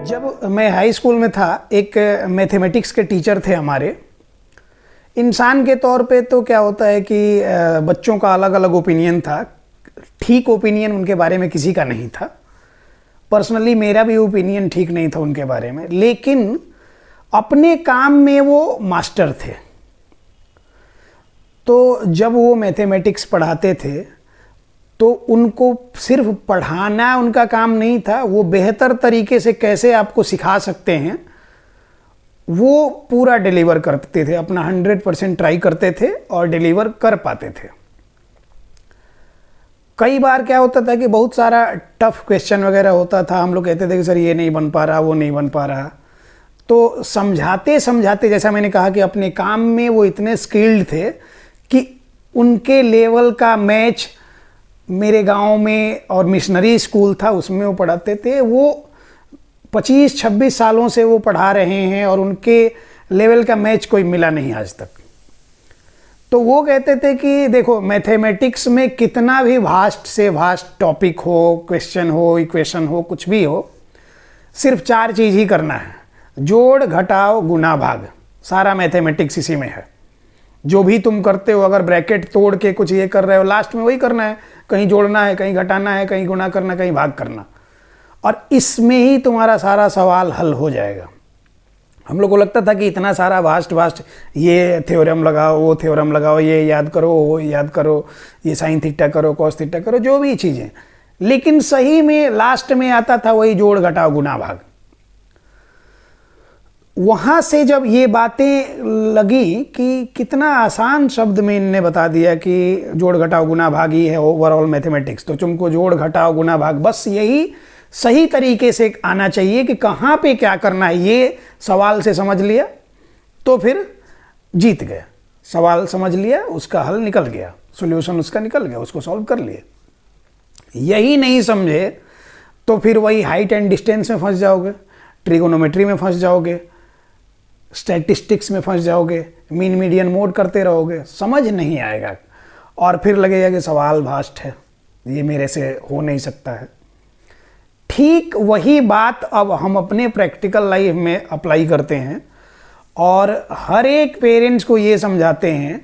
जब मैं high school में था, एक मैथमेटिक्स के टीचर थे हमारे। इंसान के तौर पे तो क्या होता है कि बच्चों का अलग अलग ओपिनियन था। ठीक ओपिनियन उनके बारे में किसी का नहीं था। पर्सनली मेरा भी ओपिनियन ठीक नहीं था उनके बारे में, लेकिन अपने काम में वो मास्टर थे। तो जब वो मैथमेटिक्स पढ़ाते थे तो उनको सिर्फ पढ़ाना उनका काम नहीं था, वो बेहतर तरीके से कैसे आपको सिखा सकते हैं वो पूरा डिलीवर करते थे। अपना 100% ट्राई करते थे और डिलीवर कर पाते थे। कई बार क्या होता था कि बहुत सारा टफ क्वेश्चन वगैरह होता था, हम लोग कहते थे कि सर ये नहीं बन पा रहा, वो नहीं बन पा रहा। तो समझाते समझाते, जैसा मैंने कहा कि अपने काम में वो इतने स्किल्ड थे कि उनके लेवल का मैच मेरे गांव में और मिशनरी स्कूल था उसमें वो पढ़ाते थे। वो 25-26 सालों से वो पढ़ा रहे हैं और उनके लेवल का मैच कोई मिला नहीं आज तक। तो वो कहते थे कि देखो, मैथमेटिक्स में कितना भी वास्ट से वास्ट टॉपिक हो, क्वेश्चन हो, इक्वेशन हो, कुछ भी हो, सिर्फ 4 चीज़ ही करना है: जोड़, घटाओ, गुना, भाग। सारा मैथमेटिक्स इसी में है। जो भी तुम करते हो, अगर ब्रैकेट तोड़ के कुछ ये कर रहे हो, लास्ट में वही करना है। कहीं जोड़ना है, कहीं घटाना है, कहीं गुना करना, कहीं भाग करना, और इसमें ही तुम्हारा सारा सवाल हल हो जाएगा। हम लोग को लगता था कि इतना सारा वास्ट ये थ्योरम लगाओ, वो थ्योरम लगाओ, ये याद करो, वो याद करो, ये साइन थीटा करो, कॉस थीटा करो, जो भी चीज़ें, लेकिन सही में लास्ट में आता था वही जोड़, घटाओ, गुना, भाग। वहाँ से जब ये बातें लगी कि कितना आसान शब्द में इनने बता दिया कि जोड़, घटाओ, गुना, भाग ही है ओवरऑल मैथमेटिक्स, तो तुमको जोड़, घटाओ, गुना, भाग बस यही सही तरीके से आना चाहिए कि कहाँ पे क्या करना है। ये सवाल से समझ लिया तो फिर जीत गए। सवाल समझ लिया, उसका हल निकल गया, सॉल्यूशन उसका निकल गया, उसको सॉल्व कर लिए। यही नहीं समझे तो फिर वही हाइट एंड डिस्टेंस में फंस जाओगे, ट्रिगोनोमेट्री में फंस जाओगे, स्टैटिस्टिक्स में फंस जाओगे, मीन मीडियन मोड करते रहोगे, समझ नहीं आएगा और फिर लगेगा कि सवाल वास्ट है, ये मेरे से हो नहीं सकता है। ठीक वही बात अब हम अपने प्रैक्टिकल लाइफ में अप्लाई करते हैं और हर एक पेरेंट्स को ये समझाते हैं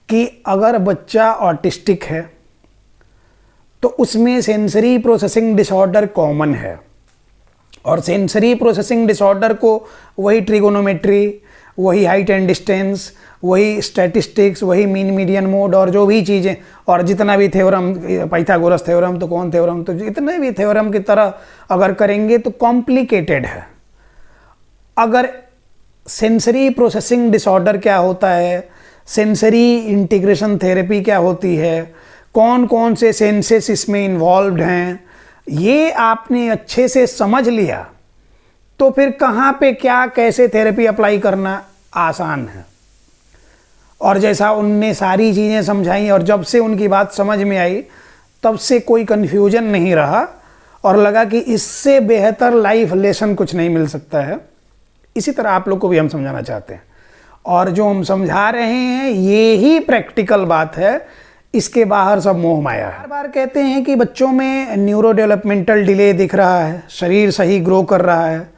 कि अगर बच्चा ऑटिस्टिक है तो उसमें सेंसरी प्रोसेसिंग डिसऑर्डर कॉमन है, और सेंसरी प्रोसेसिंग डिसऑर्डर को वही ट्रिगोनोमेट्री, वही हाइट एंड डिस्टेंस, वही स्टैटिस्टिक्स, वही मीन मीडियन मोड और जो भी चीज़ें, और जितना भी थ्योरम, पाइथागोरस थ्योरम, तो कौन थ्योरम, तो जितने भी थ्योरम की तरह अगर करेंगे तो कॉम्प्लिकेटेड है। अगर सेंसरी प्रोसेसिंग डिसऑर्डर क्या होता है, सेंसरी इंटीग्रेशन थेरेपी क्या होती है, कौन कौन से सेंसेस इसमें इन्वॉल्व्ड हैं, ये आपने अच्छे से समझ लिया तो फिर कहाँ पे क्या कैसे थेरेपी अप्लाई करना आसान है। और जैसा उनने सारी चीज़ें समझाई और जब से उनकी बात समझ में आई तब से कोई कन्फ्यूजन नहीं रहा और लगा कि इससे बेहतर लाइफ लेसन कुछ नहीं मिल सकता है। इसी तरह आप लोग को भी हम समझाना चाहते हैं, और जो हम समझा रहे हैं ये ही प्रैक्टिकल बात है, इसके बाहर सब मोह माया है। बार बार कहते हैं कि बच्चों में न्यूरो डेवलपमेंटल डिले दिख रहा है, शरीर सही ग्रो कर रहा है,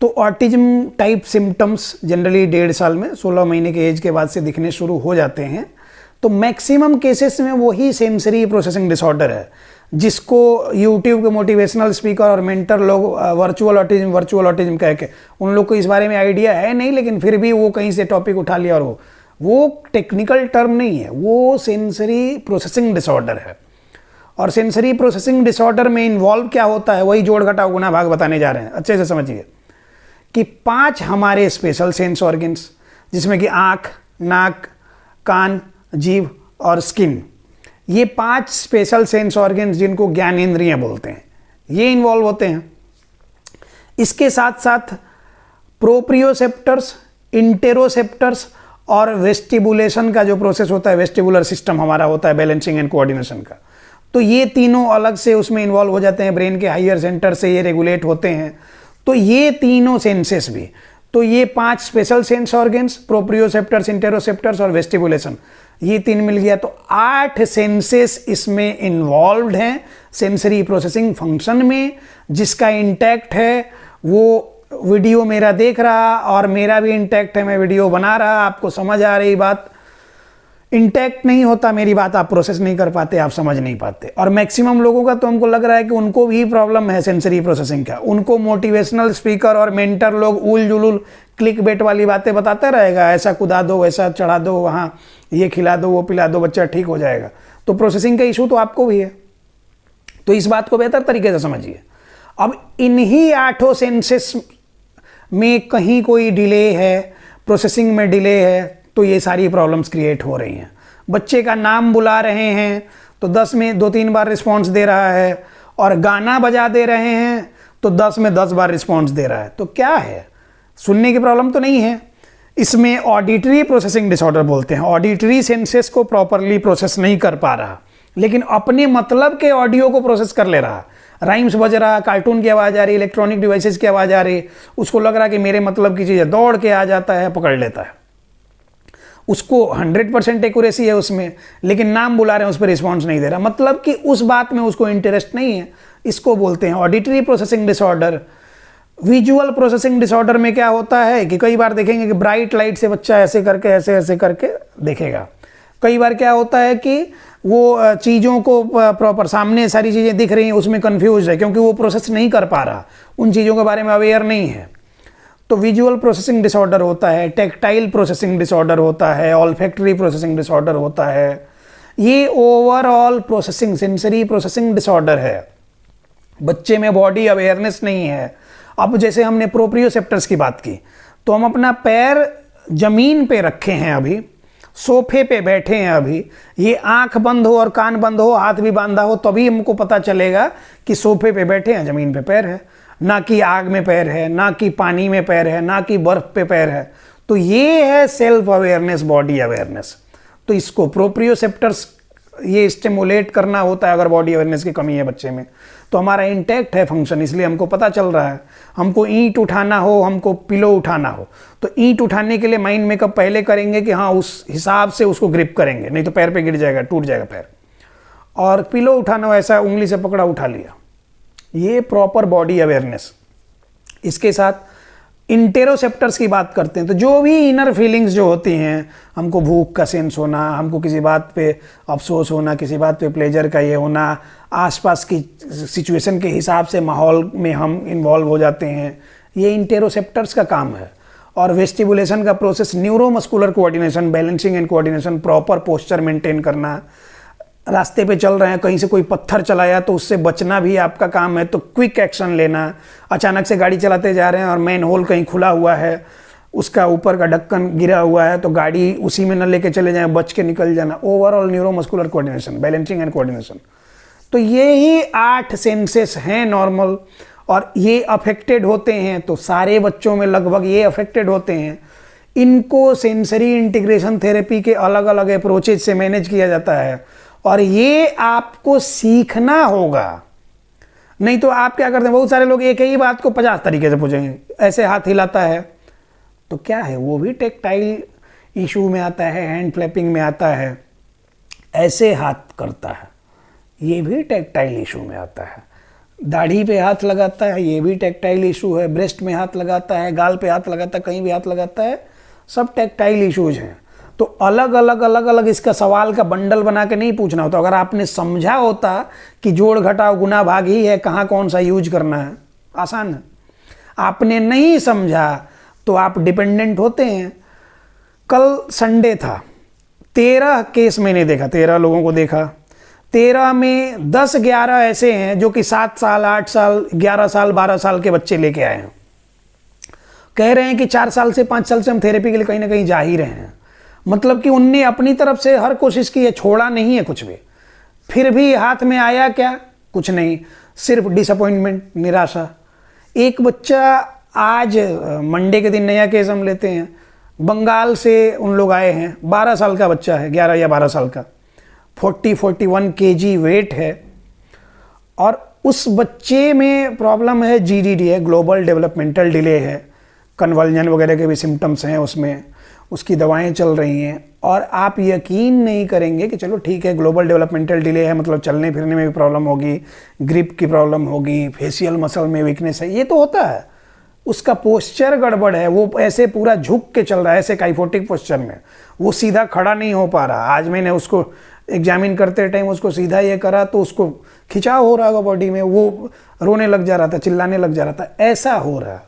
तो ऑटिज्म टाइप सिम्टम्स जनरली 1.5 साल में 16 महीने के एज के बाद से दिखने शुरू हो जाते हैं। तो मैक्सिमम केसेस में वही सेंसरी प्रोसेसिंग डिसऑर्डर है, जिसको यूट्यूब के मोटिवेशनल स्पीकर और मेंटर लोग वर्चुअल ऑटिज्म कह के, उन लोग को इस बारे में आइडिया है नहीं, लेकिन फिर भी वो कहीं से टॉपिक उठा लिया और वो टेक्निकल टर्म नहीं है, वो सेंसरी प्रोसेसिंग डिसऑर्डर है। और सेंसरी प्रोसेसिंग डिसऑर्डर में इन्वॉल्व क्या होता है, वही जोड़, घटाओ, गुना, भाग बताने जा रहे हैं। अच्छे से समझिए कि 5 हमारे स्पेशल सेंस ऑर्गन्स, जिसमें कि आँख, नाक, कान, जीभ और स्किन, ये 5 स्पेशल सेंस ऑर्गन्स जिनको ज्ञानेंद्रियाँ बोलते हैं, ये इन्वॉल्व होते हैं। इसके साथ साथ प्रोप्रियोसेप्टर्स, इंटेरोसेप्टर्स और वेस्टिबुलेशन का जो प्रोसेस होता है, वेस्टिबुलर सिस्टम हमारा होता है बैलेंसिंग एंड कोऑर्डिनेशन का, तो ये तीनों अलग से उसमें इन्वॉल्व हो जाते हैं। ब्रेन के हायर सेंटर से ये रेगुलेट होते हैं। तो ये तीनों सेंसेस भी, तो ये 5 स्पेशल सेंस ऑर्गन्स, प्रोप्रियोसेप्टर्स, इंटेरोसेप्टर्स और वेस्टिबुलेशन, ये 3 मिल गया तो 8 सेंसेस इसमें इन्वॉल्व्ड हैं सेंसरी प्रोसेसिंग फंक्शन में। जिसका इंटैक्ट है वो वीडियो मेरा देख रहा और मेरा भी इंटैक्ट है, मैं वीडियो बना रहा, आपको समझ आ रही बात, इंटैक्ट नहीं होता मेरी बात, आप प्रोसेस नहीं कर पाते, आप समझ नहीं पाते। और मैक्सिमम लोगों का तो हमको लग रहा है कि उनको भी प्रॉब्लम है सेंसरी प्रोसेसिंग का। उनको मोटिवेशनल स्पीकर और मेंटर लोग उल जुलुल क्लिक बेट वाली बातें बताते रहेगा, ऐसा कुदा दो, वैसा चढ़ा दो, वहाँ ये खिला दो, वो पिला दो, बच्चा ठीक हो जाएगा। तो प्रोसेसिंग का इशू तो आपको भी है, तो इस बात को बेहतर तरीके से समझिए। अब इन्हीं 8 सेंसेस में कहीं कोई डिले है, प्रोसेसिंग में डिले है, तो ये सारी प्रॉब्लम्स क्रिएट हो रही हैं। बच्चे का नाम बुला रहे हैं तो 10 में 2-3 बार रिस्पॉन्स दे रहा है, और गाना बजा दे रहे हैं तो 10 में 10 बार रिस्पॉन्स दे रहा है। तो क्या है, सुनने की प्रॉब्लम तो नहीं है, इसमें ऑडिटरी प्रोसेसिंग डिसऑर्डर बोलते हैं। ऑडिटरी सेंसेस को प्रॉपरली प्रोसेस नहीं कर पा रहा, लेकिन अपने मतलब के ऑडियो को प्रोसेस कर ले रहा। राइम्स बज रहा, कार्टून की आवाज़ आ रही, इलेक्ट्रॉनिक डिवाइसेस की आवाज़ आ रही, उसको लग रहा कि मेरे मतलब की चीज़ है, दौड़ के आ जाता है, पकड़ लेता है। उसको 100% एक्यूरेसी है उसमें, लेकिन नाम बुला रहे हैं, उस पर रिस्पॉन्स नहीं दे रहा, मतलब कि उस बात में उसको इंटरेस्ट नहीं है। इसको बोलते हैं auditory processing disorder. Visual processing disorder में क्या होता है कि कई बार देखेंगे कि ब्राइट लाइट से बच्चा ऐसे करके ऐसे ऐसे करके देखेगा। कई बार क्या होता है कि वो चीज़ों को प्रॉपर सामने सारी चीज़ें दिख रही हैं, उसमें कंफ्यूज है क्योंकि वो प्रोसेस नहीं कर पा रहा, उन चीज़ों के बारे में अवेयर नहीं है। तो विजुअल प्रोसेसिंग डिसऑर्डर होता है, टेक्टाइल प्रोसेसिंग डिसऑर्डर होता है, ऑल्फैक्टरी प्रोसेसिंग डिसऑर्डर होता है। ये overall processing sensory processing disorder है। बच्चे में बॉडी अवेयरनेस नहीं है। अब जैसे हमने प्रोप्रियोसेप्टर्स की बात की, तो हम अपना पैर जमीन पे रखे हैं, अभी सोफे पे बैठे हैं, अभी ये आंख बंद हो और कान बंद हो, हाथ भी बांधा हो, तभी हमको पता चलेगा कि सोफे पे बैठे हैं, जमीन पे पैर है, ना कि आग में पैर है, ना कि पानी में पैर है, ना कि बर्फ पे पैर है। तो ये है सेल्फ अवेयरनेस, बॉडी अवेयरनेस। तो इसको प्रोप्रियोसेप्टर्स ये स्टिमुलेट करना होता है। अगर बॉडी अवेयरनेस की कमी है बच्चे में, तो हमारा इंटैक्ट है फंक्शन, इसलिए हमको पता चल रहा है। हमको ईंट उठाना हो, हमको पिलो उठाना हो, तो ईंट उठाने के लिए माइंड मेकअप पहले करेंगे कि हाँ उस हिसाब से उसको ग्रिप करेंगे, नहीं तो पैर पे गिर जाएगा, टूट जाएगा पैर। और पिलो उठाना हो, ऐसा उंगली से पकड़ा उठा लिया, ये प्रॉपर बॉडी अवेयरनेस। इसके साथ इंटेरोसेप्टर्स की बात करते हैं, तो जो भी इनर फीलिंग्स जो होती हैं, हमको भूख का सेंस होना, हमको किसी बात पे अफसोस होना, किसी बात पे प्लेजर का ये होना, आसपास की सिचुएशन के हिसाब से माहौल में हम इन्वॉल्व हो जाते हैं, ये इंटेरोसेप्टर्स का काम है। और वेस्टिबुलेशन का process neuromuscular coordination, balancing and coordination, proper posture maintain करना। रास्ते पे चल रहे हैं, कहीं से कोई पत्थर चलाया तो उससे बचना भी आपका काम है, तो क्विक एक्शन लेना। अचानक से गाड़ी चलाते जा रहे हैं और मेन होल कहीं खुला हुआ है, उसका ऊपर का ढक्कन गिरा हुआ है, तो गाड़ी उसी में न लेके चले जाएं, बच के निकल जाना। Overall neuromuscular coordination, balancing and coordination. तो ये ही 8 सेंसेस हैं नॉर्मल, और ये अफेक्टेड होते हैं, तो सारे बच्चों में लगभग ये अफेक्टेड होते हैं। इनको सेंसरी इंटीग्रेशन थेरेपी के अलग अलग अप्रोचेज से मैनेज किया जाता है, और ये आपको सीखना होगा। नहीं तो आप क्या करते हैं, बहुत सारे लोग एक ही बात को 50 तरीके से पूछेंगे, ऐसे हाथ हिलाता है, तो क्या है, वो भी टेक्टाइल इशू में आता है, हैंड फ्लैपिंग में आता है। ऐसे हाथ करता है, ये भी टेक्टाइल इशू में आता है। दाढ़ी पे हाथ लगाता है, ये भी टेक्टाइल इशू है। ब्रेस्ट में हाथ लगाता है, गाल पे हाथ लगाता है, कहीं भी हाथ लगाता है, सब टेक्टाइल इशूज हैं। तो अलग अलग इसका सवाल का बंडल बना के नहीं पूछना होता। अगर आपने समझा होता कि जोड़ घटाव गुना भाग ही है, कहाँ कौन सा यूज करना है, आसान है। आपने नहीं समझा तो आप डिपेंडेंट होते हैं। कल संडे था, 13 केस मैंने देखा, 13 लोगों को देखा। 13 में 10-11 ऐसे हैं जो कि 7 साल, 8 साल, 11 साल, 12 साल के बच्चे लेके आए हैं। कह रहे हैं कि 4 साल से 5 साल से हम थेरेपी के लिए कहीं ना कहीं जा ही रहे हैं। मतलब कि उनने अपनी तरफ से हर कोशिश की है, छोड़ा नहीं है कुछ भी। फिर भी हाथ में आया क्या, कुछ नहीं, सिर्फ डिसअपॉइंटमेंट, निराशा। एक बच्चा आज मंडे के दिन, नया केस हम लेते हैं, बंगाल से उन लोग आए हैं, 12 साल का बच्चा है, 11 या 12 साल का, 40-41 kg वेट है। और उस बच्चे में प्रॉब्लम है, GDD है, ग्लोबल डेवलपमेंटल डिले है, कन्वल्जन वगैरह के भी सिम्टम्स हैं उसमें, उसकी दवाएं चल रही हैं। और आप यकीन नहीं करेंगे कि चलो ठीक है, ग्लोबल डेवलपमेंटल डिले है, मतलब चलने फिरने में भी प्रॉब्लम होगी, ग्रिप की प्रॉब्लम होगी, फेशियल मसल में वीकनेस है, ये तो होता है। उसका पोस्चर गड़बड़ है, वो ऐसे पूरा झुक के चल रहा है, ऐसे काइफोटिक पोस्चर में, वो सीधा खड़ा नहीं हो पा रहा। आज मैंने उसको एग्जामिन करते टाइम उसको सीधा ये करा तो उसको खिंचाव हो रहा होगा बॉडी में, वो रोने लग जा रहा था, चिल्लाने लग जा रहा था, ऐसा हो रहा।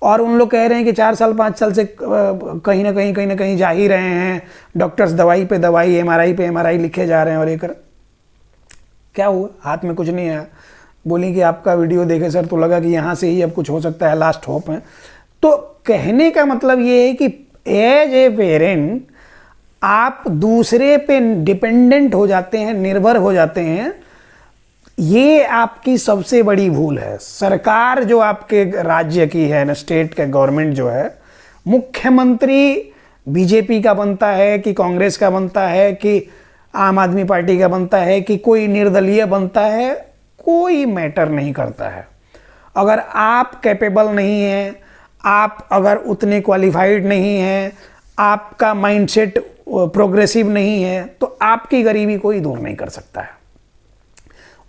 और उन लोग कह रहे हैं कि 4 साल 5 साल से कहीं ना कहीं जा ही रहे हैं, डॉक्टर्स दवाई पे दवाई, एमआरआई पे एमआरआई लिखे जा रहे हैं, और ये कर क्या हुआ, हाथ में कुछ नहीं आया। बोली कि आपका वीडियो देखे सर तो लगा कि यहाँ से ही अब कुछ हो सकता है, लास्ट होप है। तो कहने का मतलब ये है कि एज ए पेरेंट आप दूसरे पे डिपेंडेंट हो जाते हैं, निर्भर हो जाते हैं, ये आपकी सबसे बड़ी भूल है। सरकार जो आपके राज्य की है ना, स्टेट का गवर्नमेंट जो है, मुख्यमंत्री बीजेपी का बनता है कि कांग्रेस का बनता है कि आम आदमी पार्टी का बनता है कि कोई निर्दलीय बनता है, कोई मैटर नहीं करता है। अगर आप कैपेबल नहीं हैं, आप अगर उतने क्वालिफाइड नहीं हैं, आपका माइंडसेट प्रोग्रेसिव नहीं है, तो आपकी गरीबी कोई दूर नहीं कर सकता है।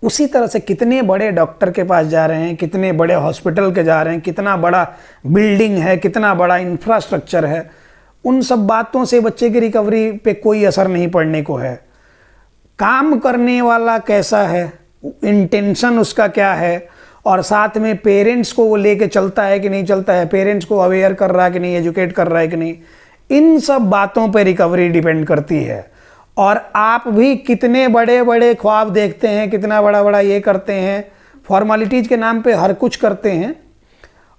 उसी तरह से कितने बड़े डॉक्टर के पास जा रहे हैं, कितने बड़े हॉस्पिटल के जा रहे हैं, कितना बड़ा बिल्डिंग है, कितना बड़ा इंफ्रास्ट्रक्चर है, उन सब बातों से बच्चे की रिकवरी पे कोई असर नहीं पड़ने को है। काम करने वाला कैसा है, इंटेंशन उसका क्या है, और साथ में पेरेंट्स को वो लेके चलता है कि नहीं चलता है, पेरेंट्स को अवेयर कर रहा है कि नहीं, एजुकेट कर रहा है कि नहीं, इन सब बातों पे रिकवरी डिपेंड करती है। और आप भी कितने बड़े बड़े ख्वाब देखते हैं, कितना बड़ा बड़ा ये करते हैं, फॉर्मेलिटीज़ के नाम पे हर कुछ करते हैं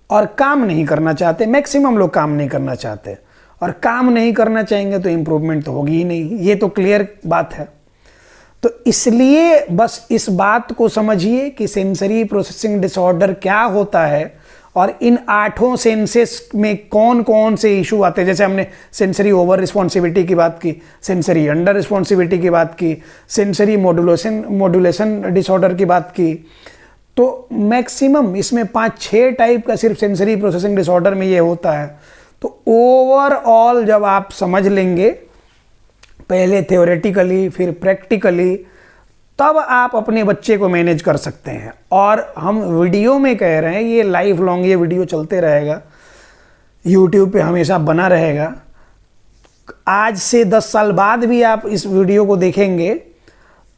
और काम नहीं करना चाहते। मैक्सिमम लोग काम नहीं करना चाहते, और काम नहीं करना चाहेंगे तो इम्प्रूवमेंट तो होगी ही नहीं, ये तो क्लियर बात है। तो इसलिए बस इस बात को समझिए कि सेंसरी प्रोसेसिंग डिसऑर्डर क्या होता है, और इन 8 सेंसेस में कौन कौन से इशू आते हैं। जैसे हमने सेंसरी ओवर रिस्पॉन्सिबिलिटी की बात की, सेंसरी अंडर रिस्पॉन्सिबिलिटी की बात की, सेंसरी मॉड्यूलेशन डिसऑर्डर की बात की। तो मैक्सिमम इसमें 5-6 टाइप का सिर्फ सेंसरी प्रोसेसिंग डिसऑर्डर में ये होता है। तो ओवरऑल जब आप समझ लेंगे, पहले थ्योरेटिकली फिर प्रैक्टिकली, तब आप अपने बच्चे को मैनेज कर सकते हैं। और हम वीडियो में कह रहे हैं, ये लाइफ लॉन्ग ये वीडियो चलते रहेगा, यूट्यूब पे हमेशा बना रहेगा। आज से 10 साल बाद भी आप इस वीडियो को देखेंगे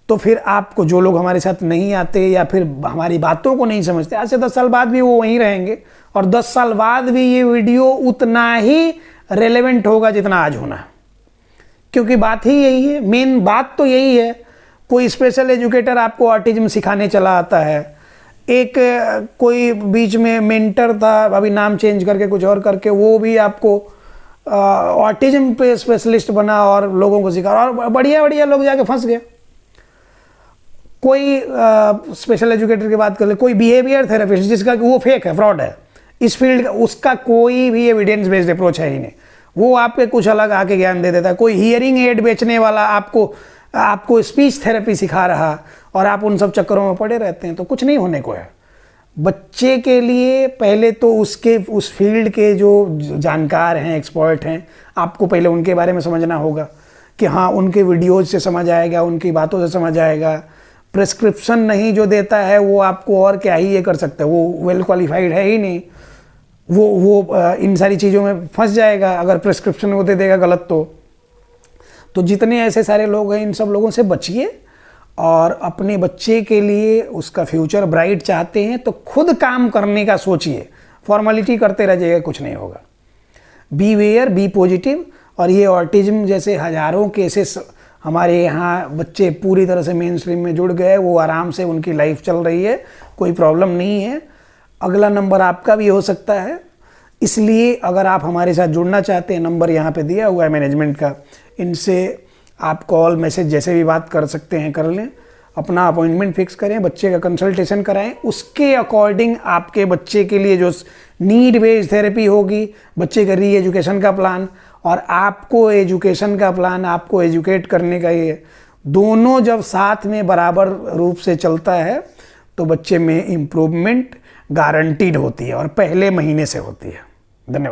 तो फिर आपको, जो लोग हमारे साथ नहीं आते या फिर हमारी बातों को नहीं समझते, आज से 10 साल बाद भी वो वहीं रहेंगे, और 10 साल बाद भी ये वीडियो उतना ही रेलेवेंट होगा जितना आज होना है। क्योंकि बात ही यही है, मेन बात तो यही है। कोई स्पेशल एजुकेटर आपको ऑटिज्म सिखाने चला आता है, एक कोई बीच में मेंटर था, अभी नाम चेंज करके कुछ और करके, वो भी आपको ऑटिज्म पे स्पेशलिस्ट बना और लोगों को सिखा, और बढ़िया बढ़िया लोग जाके फंस गए। कोई स्पेशल एजुकेटर की बात कर ले, कोई बिहेवियर थेरेपिस्ट जिसका वो फेक है, फ्रॉड है इस फील्ड का, उसका कोई भी एविडेंस बेस्ड अप्रोच है ही नहीं, वो आप पे कुछ अलग आके ज्ञान दे देता है। कोई हियरिंग एड बेचने वाला आपको स्पीच थेरेपी सिखा रहा, और आप उन सब चक्करों में पड़े रहते हैं, तो कुछ नहीं होने को है। बच्चे के लिए पहले तो उस फील्ड के जो जानकार हैं, एक्सपर्ट हैं, आपको पहले उनके बारे में समझना होगा कि हाँ, उनके वीडियोज से समझ आएगा, उनकी बातों से समझ आएगा। प्रिस्क्रिप्शन नहीं जो देता है वो आपको और क्या ही ये कर सकता है, वो वेल क्वालिफाइड है ही नहीं, वो इन सारी चीज़ों में फंस जाएगा अगर प्रिस्क्रिप्शन वो दे देगा गलत। तो जितने ऐसे सारे लोग हैं, इन सब लोगों से बचिए, और अपने बच्चे के लिए उसका फ्यूचर ब्राइट चाहते हैं तो खुद काम करने का सोचिए, फॉर्मेलिटी करते रह जाइएगा, कुछ नहीं होगा। Be aware, be positive. और ये ऑटिज्म जैसे हज़ारों केसेस हमारे यहाँ बच्चे पूरी तरह से मेन स्ट्रीम में जुड़ गए, वो आराम से उनकी लाइफ चल रही है, कोई प्रॉब्लम नहीं है। अगला नंबर आपका भी हो सकता है, इसलिए अगर आप हमारे साथ जुड़ना चाहते हैं, नंबर यहाँ पे दिया हुआ है मैनेजमेंट का, इनसे आप कॉल मैसेज जैसे भी बात कर सकते हैं कर लें, अपना अपॉइंटमेंट फिक्स करें, बच्चे का कंसल्टेशन कराएं, उसके अकॉर्डिंग आपके बच्चे के लिए जो नीड बेस्ड थेरेपी होगी, बच्चे का री एजुकेशन का प्लान और आपको एजुकेशन का प्लान, आपको एजुकेट करने का, ये दोनों जब साथ में बराबर रूप से चलता है तो बच्चे में इम्प्रूवमेंट गारंटीड होती है और पहले महीने से होती है। धन्यवाद।